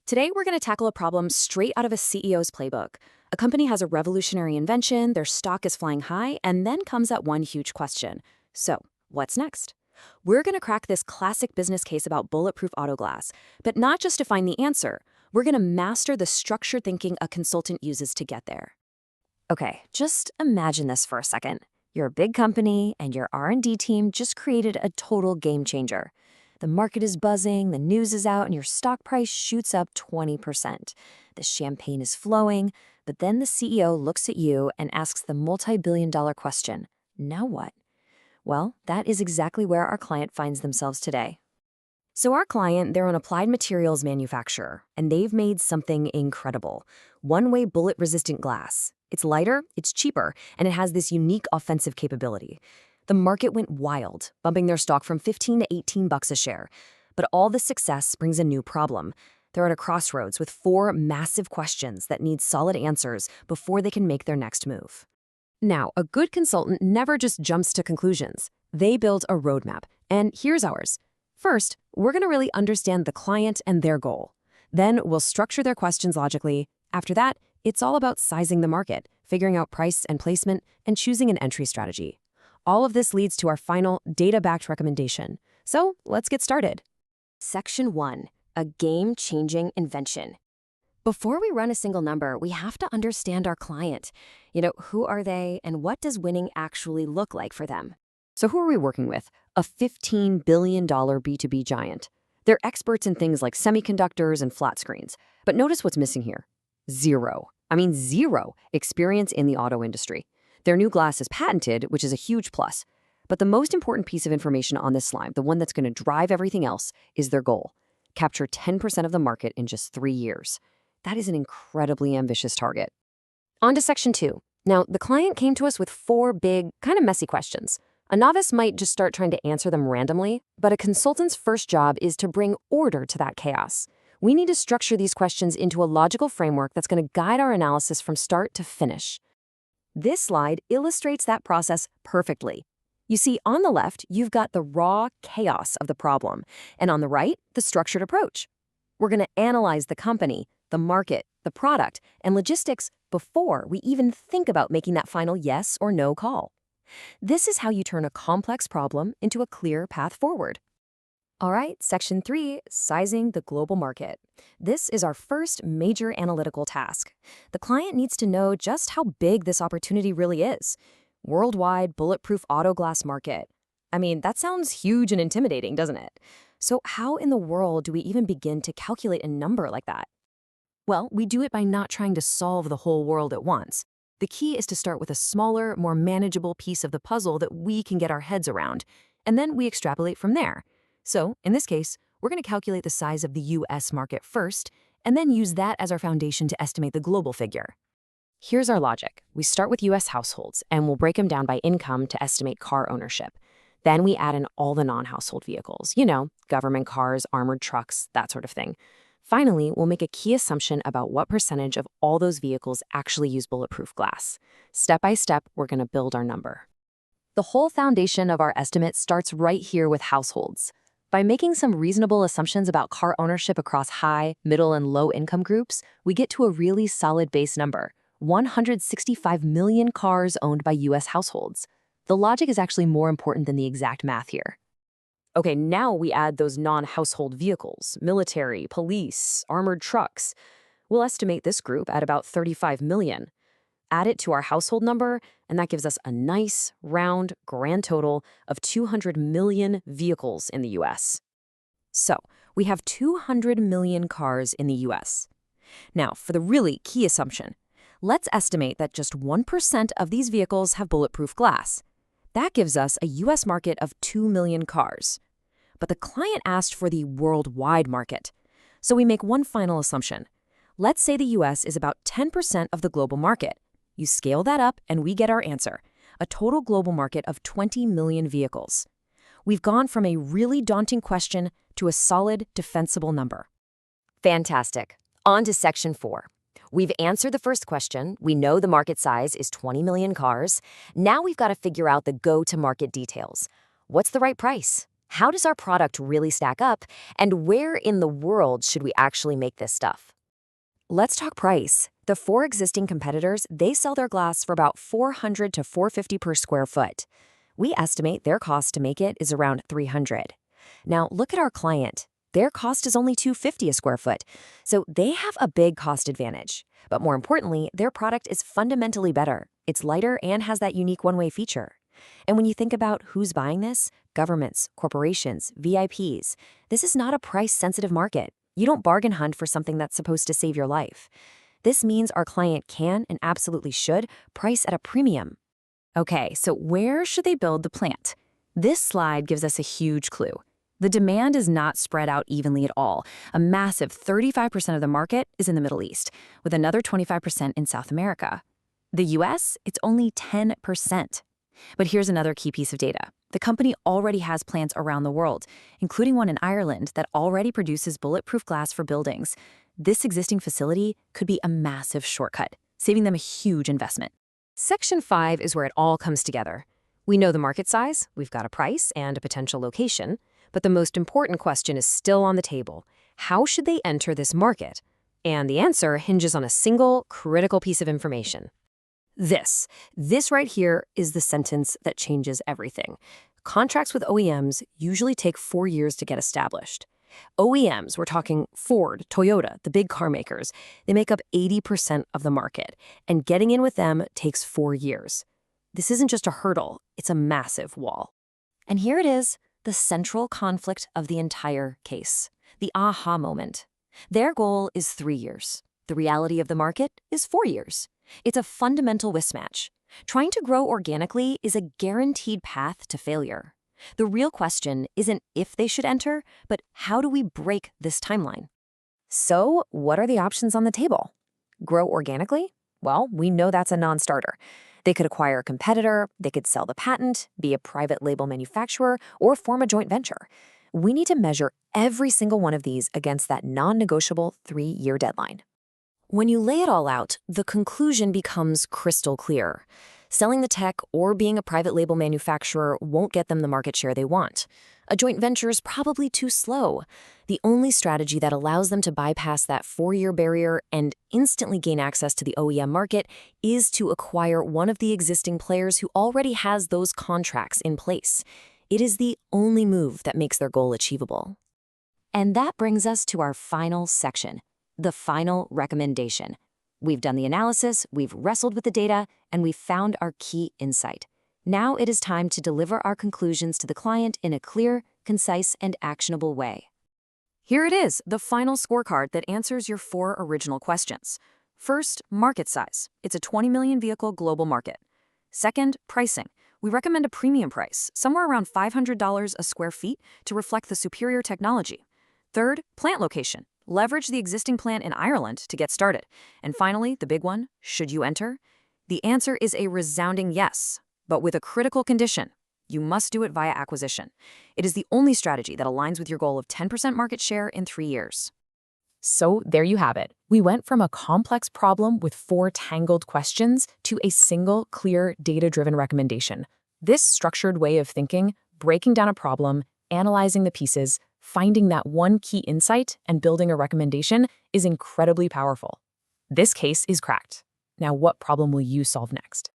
Today, we're going to tackle a problem straight out of a CEO's playbook. A company has a revolutionary invention, their stock is flying high, and then comes that one huge question. So, what's next? We're going to crack this classic business case about bulletproof auto glass, but not just to find the answer. We're going to master the structured thinking a consultant uses to get there. Okay, just imagine this for a second. You're a big company, and your R&D team just created a total game changer. The market is buzzing, the news is out, and your stock price shoots up 20%. The champagne is flowing, but then the CEO looks at you and asks the multi-billion-dollar question, now what? Well, that is exactly where our client finds themselves today. So our client, they're an applied materials manufacturer, and they've made something incredible. One-way bullet-resistant glass. It's lighter, it's cheaper, and it has this unique offensive capability. The market went wild, bumping their stock from 15 to 18 bucks a share. But all the success brings a new problem. They're at a crossroads with 4 massive questions that need solid answers before they can make their next move. Now, a good consultant never just jumps to conclusions. They build a roadmap, and here's ours. First, we're going to really understand the client and their goal. Then we'll structure their questions logically. After that, it's all about sizing the market, figuring out price and placement, and choosing an entry strategy. All of this leads to our final data-backed recommendation. So let's get started. Section 1, a game-changing invention. Before we run a single number, we have to understand our client. Who are they and what does winning actually look like for them? So who are we working with? A $15 billion B2B giant. They're experts in things like semiconductors and flat screens. But notice what's missing here. Zero experience in the auto industry. Their new glass is patented, which is a huge plus. But the most important piece of information on this slide, the one that's going to drive everything else, is their goal. Capture 10% of the market in just 3 years. That is an incredibly ambitious target. On to Section 2. Now, the client came to us with 4 big, kind of messy questions. A novice might just start trying to answer them randomly, but a consultant's first job is to bring order to that chaos. We need to structure these questions into a logical framework that's going to guide our analysis from start to finish. This slide illustrates that process perfectly. You see, on the left, you've got the raw chaos of the problem, and on the right, the structured approach. We're going to analyze the company, the market, the product, and logistics before we even think about making that final yes or no call. This is how you turn a complex problem into a clear path forward. All right, Section 3, sizing the global market. This is our first major analytical task. The client needs to know just how big this opportunity really is. Worldwide bulletproof auto glass market. That sounds huge and intimidating, doesn't it? So how in the world do we even begin to calculate a number like that? Well, we do it by not trying to solve the whole world at once. The key is to start with a smaller, more manageable piece of the puzzle that we can get our heads around, and then we extrapolate from there. So, in this case, we're going to calculate the size of the US market first, and then use that as our foundation to estimate the global figure. Here's our logic. We start with US households, and we'll break them down by income to estimate car ownership. Then we add in all the non-household vehicles, government cars, armored trucks, that sort of thing. Finally, we'll make a key assumption about what percentage of all those vehicles actually use bulletproof glass. Step by step, we're going to build our number. The whole foundation of our estimate starts right here with households. By making some reasonable assumptions about car ownership across high, middle, and low income groups, we get to a really solid base number, 165 million cars owned by US households. The logic is actually more important than the exact math here. Okay, now we add those non-household vehicles, military, police, armored trucks. We'll estimate this group at about 35 million. Add it to our household number, and that gives us a nice, round, grand total of 200 million vehicles in the US. So, we have 200 million cars in the US. Now, for the really key assumption, let's estimate that just 1% of these vehicles have bulletproof glass. That gives us a US market of 2 million cars. But the client asked for the worldwide market. So we make one final assumption. Let's say the US is about 10% of the global market. You scale that up and we get our answer, a total global market of 20 million vehicles. We've gone from a really daunting question to a solid, defensible number. Fantastic. On to Section 4. We've answered the first question. We know the market size is 20 million cars. Now we've got to figure out the go-to-market details. What's the right price? How does our product really stack up? And where in the world should we actually make this stuff? Let's talk price. The four existing competitors, they sell their glass for about $400 to $450 per square foot. We estimate their cost to make it is around $300. Now, look at our client. Their cost is only $250 a square foot, so they have a big cost advantage. But more importantly, their product is fundamentally better. It's lighter and has that unique one-way feature. And when you think about who's buying this, governments, corporations, VIPs, this is not a price-sensitive market. You don't bargain hunt for something that's supposed to save your life. This means our client can and absolutely should price at a premium. Okay, so where should they build the plant? This slide gives us a huge clue. The demand is not spread out evenly at all. A massive 35% of the market is in the Middle East, with another 25% in South America. The US, it's only 10%. But here's another key piece of data. The company already has plants around the world, including one in Ireland that already produces bulletproof glass for buildings. This existing facility could be a massive shortcut, saving them a huge investment. Section 5 is where it all comes together. We know the market size, we've got a price and a potential location, but the most important question is still on the table. How should they enter this market? And the answer hinges on a single, critical piece of information. This right here is the sentence that changes everything. Contracts with OEMs usually take 4 years to get established. OEMs, we're talking Ford, Toyota, the big car makers, they make up 80% of the market, and getting in with them takes 4 years. This isn't just a hurdle, it's a massive wall. And here it is, the central conflict of the entire case, the aha moment. Their goal is 3 years. The reality of the market is 4 years. It's a fundamental mismatch. Trying to grow organically is a guaranteed path to failure. The real question isn't if they should enter, but how do we break this timeline? So, what are the options on the table? Grow organically? Well, we know that's a non-starter. They could acquire a competitor, they could sell the patent, be a private label manufacturer, or form a joint venture. We need to measure every single one of these against that non-negotiable 3-year deadline. When you lay it all out, the conclusion becomes crystal clear. Selling the tech or being a private label manufacturer won't get them the market share they want. A joint venture is probably too slow. The only strategy that allows them to bypass that 4-year barrier and instantly gain access to the OEM market is to acquire one of the existing players who already has those contracts in place. It is the only move that makes their goal achievable. And that brings us to our final section, the final recommendation. We've done the analysis, we've wrestled with the data, and we've found our key insight. Now it is time to deliver our conclusions to the client in a clear, concise, and actionable way. Here it is, the final scorecard that answers your 4 original questions. First, market size. It's a 20 million vehicle global market. Second, pricing. We recommend a premium price, somewhere around $500 a square feet, to reflect the superior technology. Third, plant location. Leverage the existing plant in Ireland to get started. And finally, the big one, should you enter? The answer is a resounding yes, but with a critical condition. You must do it via acquisition. It is the only strategy that aligns with your goal of 10% market share in 3 years. So there you have it. We went from a complex problem with 4 tangled questions to a single, clear, data-driven recommendation. This structured way of thinking, breaking down a problem, analyzing the pieces, finding that one key insight, and building a recommendation is incredibly powerful. This case is cracked. Now, what problem will you solve next?